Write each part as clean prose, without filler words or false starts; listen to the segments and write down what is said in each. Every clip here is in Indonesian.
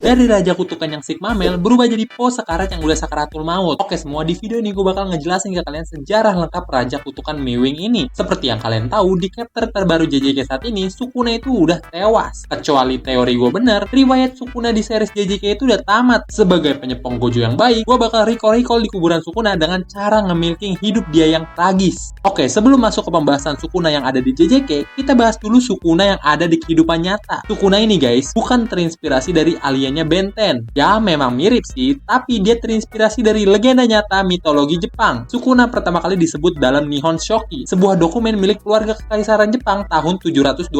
Dari Raja Kutukan yang Sigma Male berubah jadi Po sekarat yang udah sakaratul maut. Oke, semua di video ini gue bakal ngejelasin ke kalian sejarah lengkap Raja Kutukan Mewing ini. Seperti yang kalian tahu, di chapter terbaru JJK saat ini, Sukuna itu udah tewas. Kecuali teori gue bener, riwayat Sukuna di series JJK itu udah tamat. Sebagai penyepong Gojo yang baik, gue bakal recall di kuburan Sukuna dengan cara nge-milking hidup dia yang tragis. Oke, sebelum masuk ke pembahasan Sukuna yang ada di JJK, kita bahas dulu Sukuna yang ada di kehidupan nyata. Sukuna ini guys, bukan terinspirasi dari aliennya Ben 10. Ya, memang mirip sih, tapi dia terinspirasi dari legenda nyata mitologi Jepang. Sukuna pertama kali disebut dalam Nihon Shoki, sebuah dokumen milik keluarga kekaisaran Jepang tahun 720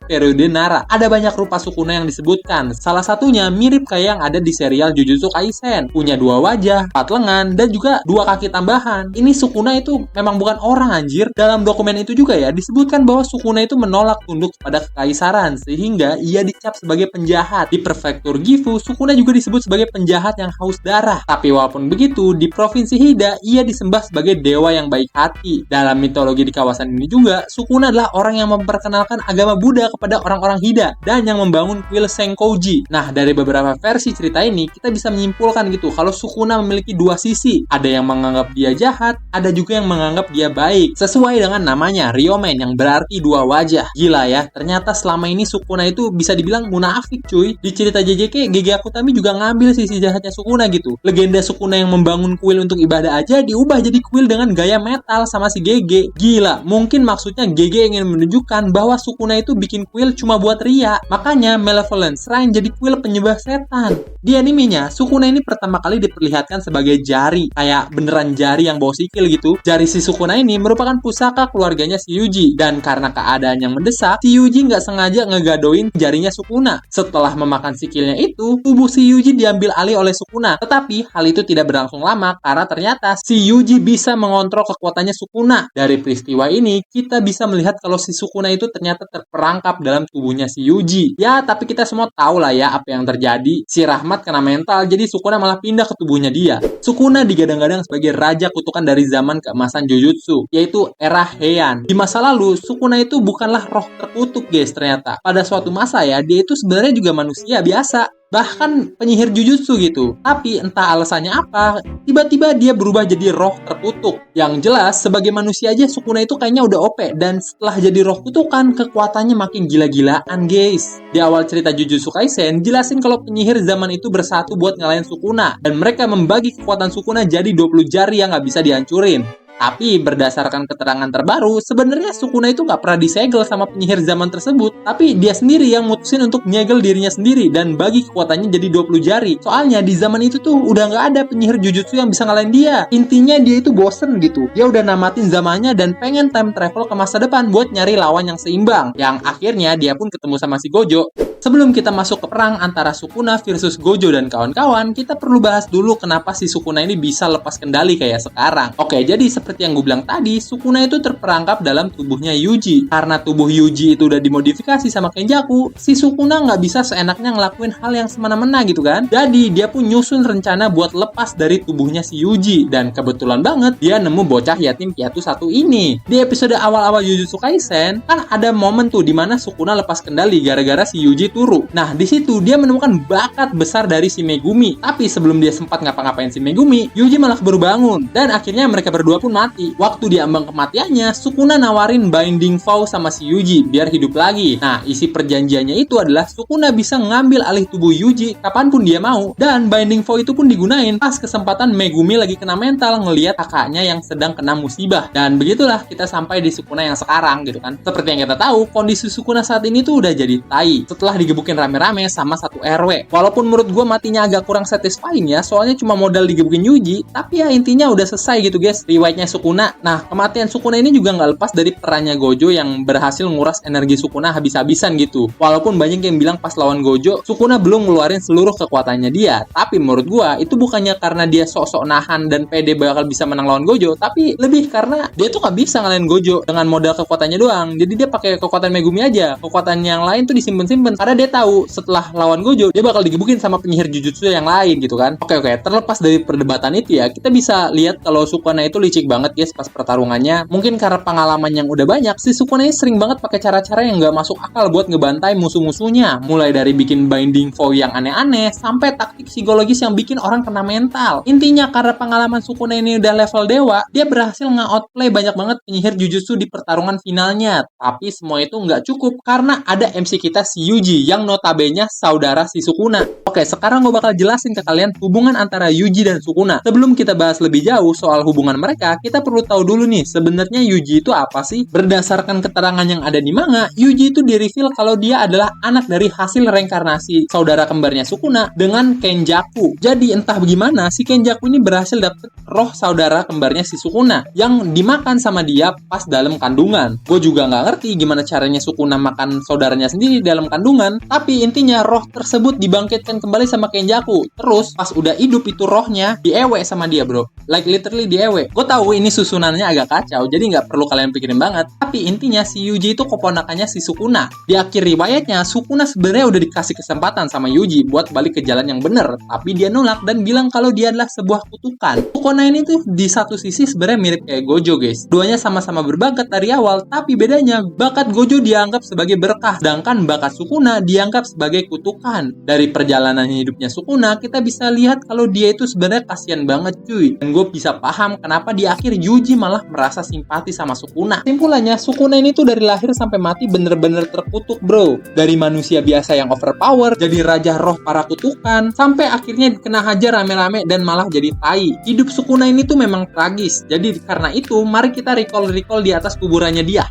periode Nara. Ada banyak rupa Sukuna yang disebutkan. Salah satunya mirip kayak yang ada di serial Jujutsu Kaisen. Punya 2 wajah, 4 lengan, dan juga 2 kaki tambahan. Ini Sukuna itu memang bukan orang anjir. Dalam dokumen itu juga ya, disebutkan bahwa Sukuna itu menolak tunduk pada kekaisaran, sehingga ia dicap sebagai penjahat. Di prefektur Gifu, Sukuna juga disebut sebagai penjahat yang haus darah. Tapi walaupun begitu, di provinsi Hida, ia disembah sebagai dewa yang baik hati. Dalam mitologi di kawasan ini juga, Sukuna adalah orang yang memperkenalkan agama Buddha kepada orang-orang Hida, dan yang membangun kuil Senkoji. Nah, dari beberapa versi cerita ini, kita bisa menyimpulkan gitu, kalau Sukuna memiliki 2 sisi. Ada yang menganggap dia jahat, ada juga yang menganggap dia baik. Sesuai dengan namanya, Ryomen, yang berarti 2 wajah. Gila ya, ternyata selama ini Sukuna itu bisa dibilang munafik cuy. Di cerita JJK, GG Akutami juga ngambil sisi jahatnya Sukuna gitu. Legenda Sukuna yang membangun kuil untuk ibadah aja diubah jadi kuil dengan gaya metal sama si GG. Gila, mungkin maksudnya GG ingin menunjukkan bahwa Sukuna itu bikin kuil cuma buat ria. Makanya Malevolent Shrine jadi kuil penyembah setan. Di animenya, Sukuna ini pertama kali diperlihatkan sebagai jari, kayak beneran jari yang bawa sikil gitu. Jari si Sukuna ini merupakan pusaka keluarganya si Yuji, dan karena keadaan yang mendesak, si Yuji nggak sengaja ngegadoin jarinya Sukuna. Setelah memakan sikilnya itu, tubuh si Yuji diambil alih oleh Sukuna. Tetapi hal itu tidak berlangsung lama karena ternyata si Yuji bisa mengontrol kekuatannya Sukuna. Dari peristiwa ini, kita bisa melihat kalau si Sukuna itu ternyata terperangkap dalam tubuhnya si Yuji. Ya, tapi kita semua tahu lah ya apa yang terjadi. Si Rahmat kena mental, jadi Sukuna malah pindah ke tubuhnya dia. Sukuna digadang-gadang sebagai raja kutukan dari zaman keemasan Jujutsu, yaitu era Heian. Di masa lalu, Sukuna itu bukanlah roh terkutuk guys ternyata. Pada suatu masa ya, dia itu sebenarnya juga manusia biasa. Bahkan penyihir Jujutsu gitu. Tapi entah alasannya apa, tiba-tiba dia berubah jadi roh terkutuk. Yang jelas, sebagai manusia aja Sukuna itu kayaknya udah OP. Dan setelah jadi roh kutukan, kekuatannya makin gila-gilaan guys. Di awal cerita Jujutsu Kaisen, jelasin kalau penyihir zaman itu bersatu buat ngalahin Sukuna. Dan mereka membagi kekuatan Sukuna jadi 20 jari yang nggak bisa dihancurin. Tapi berdasarkan keterangan terbaru, sebenarnya Sukuna itu nggak pernah disegel sama penyihir zaman tersebut. Tapi dia sendiri yang mutusin untuk nyegel dirinya sendiri dan bagi kekuatannya jadi 20 jari. Soalnya di zaman itu tuh udah nggak ada penyihir Jujutsu yang bisa ngalahin dia. Intinya dia itu bosen gitu. Dia udah namatin zamannya dan pengen time travel ke masa depan buat nyari lawan yang seimbang. Yang akhirnya dia pun ketemu sama si Gojo. Sebelum kita masuk ke perang antara Sukuna versus Gojo dan kawan-kawan, kita perlu bahas dulu kenapa si Sukuna ini bisa lepas kendali kayak sekarang. Oke, jadi seperti yang gue bilang tadi, Sukuna itu terperangkap dalam tubuhnya Yuji. Karena tubuh Yuji itu udah dimodifikasi sama Kenjaku, si Sukuna nggak bisa seenaknya ngelakuin hal yang semena-mena gitu kan. Jadi dia pun nyusun rencana buat lepas dari tubuhnya si Yuji. Dan kebetulan banget dia nemu bocah yatim piatu satu ini. Di episode awal-awal Jujutsu Kaisen, kan ada momen tuh dimana Sukuna lepas kendali gara-gara si Yuji turu. Nah, di situ dia menemukan bakat besar dari si Megumi. Tapi sebelum dia sempat ngapa-ngapain si Megumi, Yuji malah baru bangun. Dan akhirnya mereka berdua pun mati. Waktu di ambang kematiannya, Sukuna nawarin Binding Vow sama si Yuji biar hidup lagi. Nah, isi perjanjiannya itu adalah Sukuna bisa ngambil alih tubuh Yuji kapanpun dia mau. Dan Binding Vow itu pun digunain pas kesempatan Megumi lagi kena mental ngelihat kakaknya yang sedang kena musibah. Dan begitulah kita sampai di Sukuna yang sekarang gitu kan. Seperti yang kita tahu, kondisi Sukuna saat ini tuh udah jadi tai. Setelah digebukin rame-rame sama satu RW. Walaupun menurut gue matinya agak kurang satisfying ya, soalnya cuma modal digebukin Yuji, tapi ya intinya udah selesai gitu guys, riwayatnya Sukuna. Nah, kematian Sukuna ini juga nggak lepas dari perannya Gojo yang berhasil nguras energi Sukuna habis-habisan gitu. Walaupun banyak yang bilang pas lawan Gojo, Sukuna belum ngeluarin seluruh kekuatannya dia, tapi menurut gue itu bukannya karena dia sok-sok nahan dan pede bakal bisa menang lawan Gojo, tapi lebih karena dia tuh nggak bisa ngalahin Gojo dengan modal kekuatannya doang. Jadi dia pakai kekuatan Megumi aja, kekuatan yang lain tuh disimpen-simpen karena dia tahu setelah lawan Gojo dia bakal digebukin sama penyihir Jujutsu yang lain gitu kan. Oke, terlepas dari perdebatan itu ya, kita bisa lihat kalau Sukuna itu licik banget banget guys pas pertarungannya. Mungkin karena pengalaman yang udah banyak, si Sukuna ini sering banget pakai cara-cara yang nggak masuk akal buat ngebantai musuh-musuhnya. Mulai dari bikin binding foe yang aneh-aneh, sampai taktik psikologis yang bikin orang kena mental. Intinya karena pengalaman Sukuna ini udah level dewa, dia berhasil nge-outplay banyak banget penyihir Jujutsu di pertarungan finalnya. Tapi semua itu nggak cukup karena ada MC kita si Yuji yang notabene saudara si Sukuna. Oke, sekarang gue bakal jelasin ke kalian hubungan antara Yuji dan Sukuna. Sebelum kita bahas lebih jauh soal hubungan mereka, kita perlu tahu dulu nih, sebenarnya Yuji itu apa sih? Berdasarkan keterangan yang ada di manga, Yuji itu di-reveal kalau dia adalah anak dari hasil reinkarnasi saudara kembarnya Sukuna dengan Kenjaku. Jadi entah bagaimana, si Kenjaku ini berhasil dapet roh saudara kembarnya si Sukuna yang dimakan sama dia pas dalam kandungan. Gue juga nggak ngerti gimana caranya Sukuna makan saudaranya sendiri dalam kandungan, tapi intinya roh tersebut dibangkitkan kembali sama Kenjaku. Terus pas udah hidup itu rohnya diewe sama dia bro, like literally diewe. Gue tahu ini susunannya agak kacau, jadi nggak perlu kalian pikirin banget. Tapi intinya si Yuji itu keponakannya si Sukuna. Di akhir riwayatnya Sukuna sebenarnya udah dikasih kesempatan sama Yuji buat balik ke jalan yang bener, tapi dia nolak dan bilang kalau dia adalah sebuah kutukan. Sukuna ini tuh di satu sisi sebenarnya mirip kayak Gojo guys. Duanya sama-sama berbakat dari awal, tapi bedanya bakat Gojo dianggap sebagai berkah, sedangkan bakat Sukuna dianggap sebagai kutukan. Dari perjalanan hidupnya Sukuna, kita bisa lihat kalau dia itu sebenarnya kasihan banget cuy. Dan gue bisa paham kenapa di akhir Yuji malah merasa simpati sama Sukuna. Simpulannya, Sukuna ini tuh dari lahir sampai mati bener-bener terkutuk bro. Dari manusia biasa yang overpower, jadi raja roh para kutukan, sampai akhirnya kena hajar rame-rame dan malah jadi tai. Hidup Sukuna ini tuh memang tragis. Jadi karena itu, mari kita recall di atas kuburannya dia.